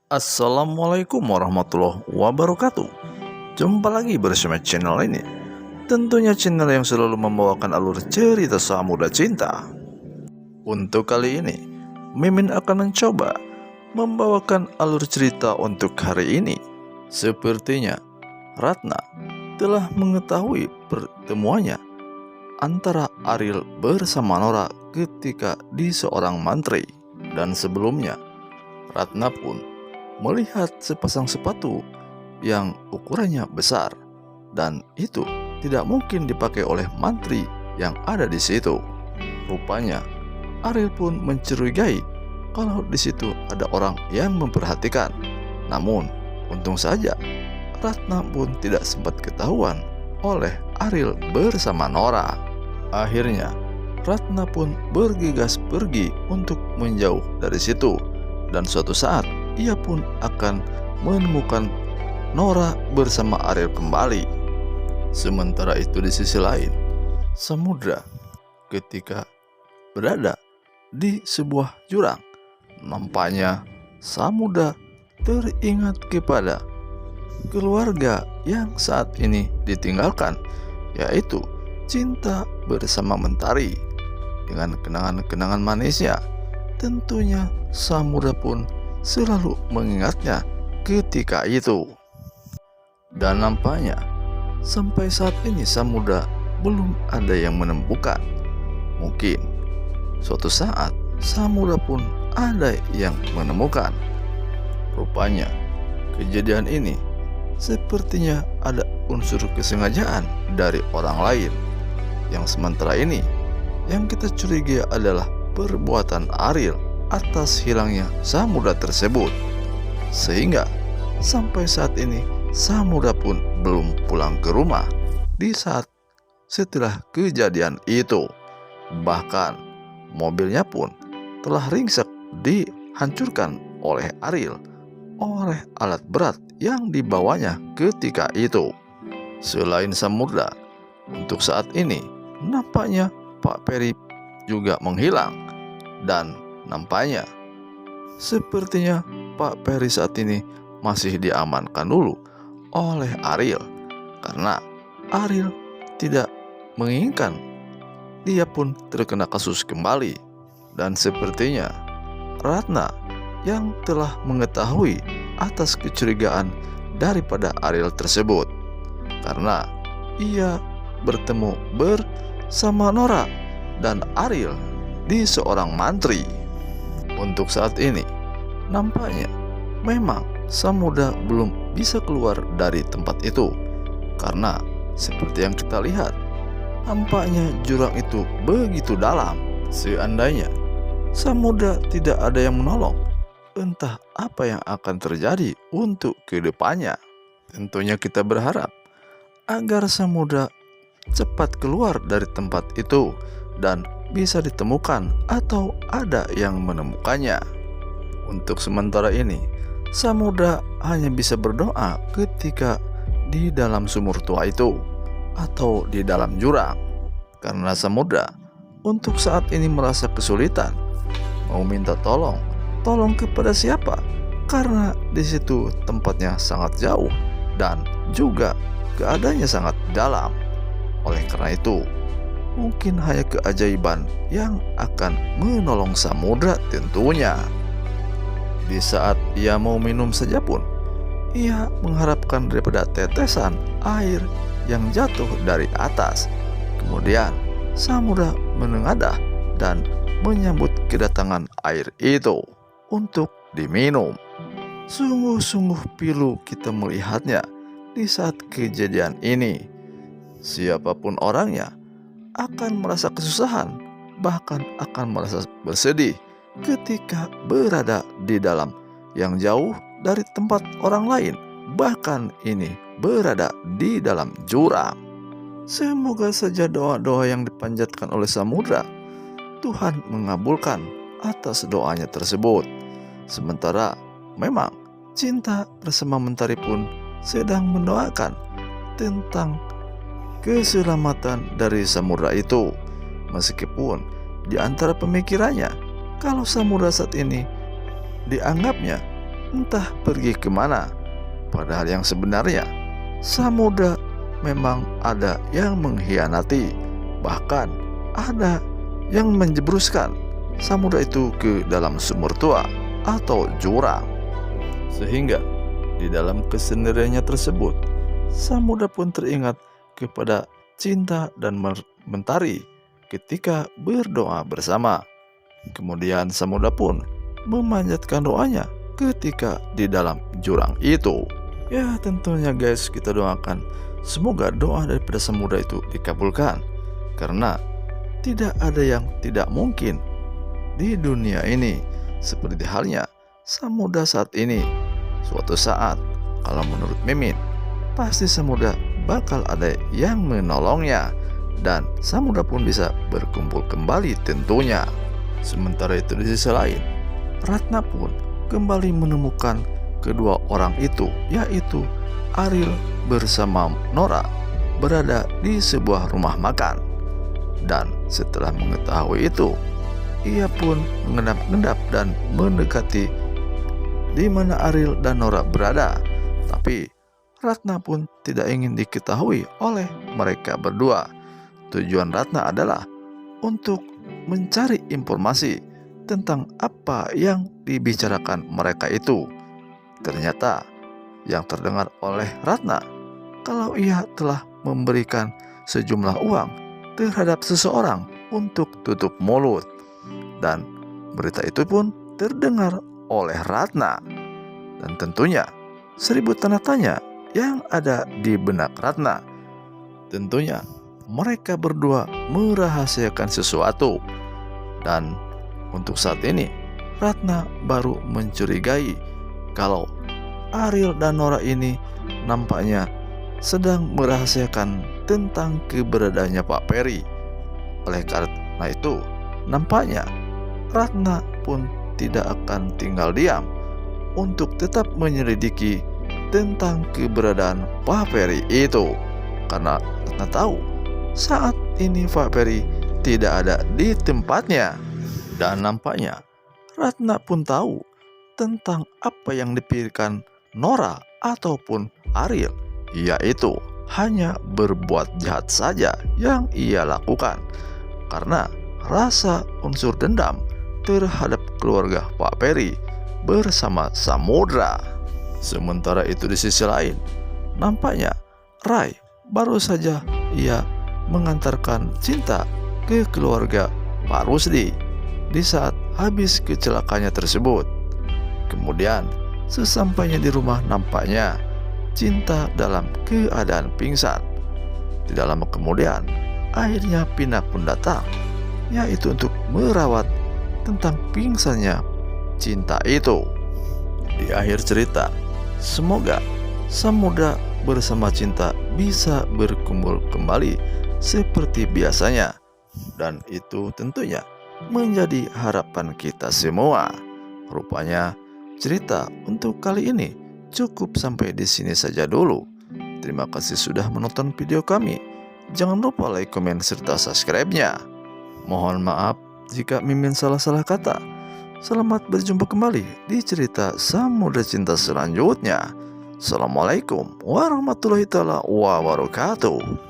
Assalamualaikum warahmatullahi wabarakatuh. Jumpa lagi bersama channel ini. Tentunya channel yang selalu membawakan alur cerita samudra cinta. Untuk kali ini, Mimin akan mencoba membawakan alur cerita untuk hari ini. Sepertinya Ratna telah mengetahui pertemuannya antara Ariel bersama Nora ketika di seorang mantri. Dan sebelumnya Ratna pun melihat sepasang sepatu yang ukurannya besar, dan itu tidak mungkin dipakai oleh mantri yang ada di situ. Rupanya Ariel pun mencurigai kalau di situ ada orang yang memperhatikan. Namun untung saja Ratna pun tidak sempat ketahuan oleh Ariel bersama Nora. Akhirnya Ratna pun bergegas pergi untuk menjauh dari situ, dan suatu saat ia pun akan menemukan Nora bersama Ariel kembali. Sementara itu di sisi lain, Samudra ketika berada di sebuah jurang, nampaknya Samudra teringat kepada keluarga yang saat ini ditinggalkan, yaitu cinta bersama Mentari. Dengan kenangan-kenangan manisnya, tentunya Samudra pun selalu mengingatnya ketika itu. Dan nampaknya sampai saat ini Samudra belum ada yang menemukan. Mungkin suatu saat Samudra pun ada yang menemukan. Rupanya kejadian ini sepertinya ada unsur kesengajaan dari orang lain, yang sementara ini yang kita curigai adalah perbuatan Ariel atas hilangnya Samudra tersebut. Sehingga sampai saat ini Samudra pun belum pulang ke rumah di saat setelah kejadian itu. Bahkan mobilnya pun telah ringsek dihancurkan oleh Ariel oleh alat berat yang dibawanya ketika itu. Selain Samudra, untuk saat ini nampaknya Pak Peri juga menghilang, dan nampaknya sepertinya Pak Peri saat ini masih diamankan dulu oleh Ariel, karena Ariel tidak menginginkan dia pun terkena kasus kembali. Dan sepertinya Ratna yang telah mengetahui atas kecurigaan daripada Ariel tersebut, karena ia bertemu bersama Nora dan Ariel di seorang mantri. Untuk saat ini nampaknya memang Samudra belum bisa keluar dari tempat itu, karena seperti yang kita lihat, nampaknya jurang itu begitu dalam. Seandainya Samudra tidak ada yang menolong, entah apa yang akan terjadi untuk kedepannya. Tentunya kita berharap agar Samudra cepat keluar dari tempat itu dan bisa ditemukan atau ada yang menemukannya. Untuk sementara ini Samudra hanya bisa berdoa ketika di dalam sumur tua itu atau di dalam jurang, karena Samudra untuk saat ini merasa kesulitan mau minta tolong kepada siapa, karena di situ tempatnya sangat jauh dan juga keadaannya sangat dalam. Oleh karena itu mungkin hanya keajaiban yang akan menolong Samudra tentunya. Di saat ia mau minum saja pun, ia mengharapkan daripada tetesan air yang jatuh dari atas. Kemudian Samudra menengadah dan menyambut kedatangan air itu untuk diminum. Sungguh-sungguh pilu kita melihatnya di saat kejadian ini. Siapapun orangnya akan merasa kesusahan, bahkan akan merasa bersedih ketika berada di dalam yang jauh dari tempat orang lain, bahkan ini berada di dalam jurang. Semoga saja doa-doa yang dipanjatkan oleh Samudra Tuhan mengabulkan atas doanya tersebut. Sementara memang cinta bersama Mentari pun sedang mendoakan tentang keselamatan dari Samudra itu, meskipun di antara pemikirannya kalau Samudra saat ini dianggapnya entah pergi kemana. Padahal yang sebenarnya Samudra memang ada yang mengkhianati, bahkan ada yang menjebruskan Samudra itu ke dalam sumur tua atau jurang. Sehingga di dalam kesendiriannya tersebut, Samudra pun teringat kepada Cinta dan Mentari ketika berdoa bersama. Kemudian Samudra pun memanjatkan doanya ketika di dalam jurang itu. Ya tentunya guys, kita doakan semoga doa daripada Samudra itu dikabulkan, karena tidak ada yang tidak mungkin di dunia ini. Seperti halnya Samudra saat ini. Suatu saat, kalau menurut Mimin, pasti Samudra bakal ada yang menolongnya, dan Samudra pun bisa berkumpul kembali tentunya. Sementara itu di sisi lain, Ratna pun kembali menemukan kedua orang itu, yaitu Ariel bersama Nora berada di sebuah rumah makan. Dan setelah mengetahui itu, ia pun mengendap-endap dan mendekati di mana Ariel dan Nora berada. Tapi Ratna pun tidak ingin diketahui oleh mereka berdua. Tujuan Ratna adalah untuk mencari informasi tentang apa yang dibicarakan mereka itu. Ternyata yang terdengar oleh Ratna, kalau ia telah memberikan sejumlah uang terhadap seseorang untuk tutup mulut. Dan berita itu pun terdengar oleh Ratna. Dan tentunya 1000 tanda tanya yang ada di benak Ratna. Tentunya mereka berdua merahasiakan sesuatu. Dan untuk saat ini Ratna baru mencurigai kalau Ariel dan Nora ini nampaknya sedang merahasiakan tentang keberadaannya Pak Peri. Oleh karena itu, nampaknya Ratna pun tidak akan tinggal diam untuk tetap menyelidiki tentang keberadaan Pak Peri itu. Karena Ratna tahu saat ini Pak Peri tidak ada di tempatnya. Dan nampaknya Ratna pun tahu tentang apa yang dipikirkan Nora ataupun Ariel, yaitu hanya berbuat jahat saja yang ia lakukan karena rasa unsur dendam terhadap keluarga Pak Peri bersama Samudra. Sementara itu di sisi lain, nampaknya Rai baru saja ia mengantarkan Cinta ke keluarga Pak Rusdi di saat habis kecelakaannya tersebut. Kemudian sesampainya di rumah, nampaknya Cinta dalam keadaan pingsan. Tidak lama kemudian akhirnya Pina pun datang, yaitu untuk merawat tentang pingsannya Cinta itu. Di akhir cerita, semoga Samudra bersama Cinta bisa berkumpul kembali seperti biasanya. Dan itu tentunya menjadi harapan kita semua. Rupanya cerita untuk kali ini cukup sampai di sini saja dulu. Terima kasih sudah menonton video kami. Jangan lupa like, komen, serta subscribe-nya. Mohon maaf jika Mimin salah-salah kata. Selamat berjumpa kembali di cerita Samudra Cinta selanjutnya. Assalamualaikum warahmatullahi wabarakatuh.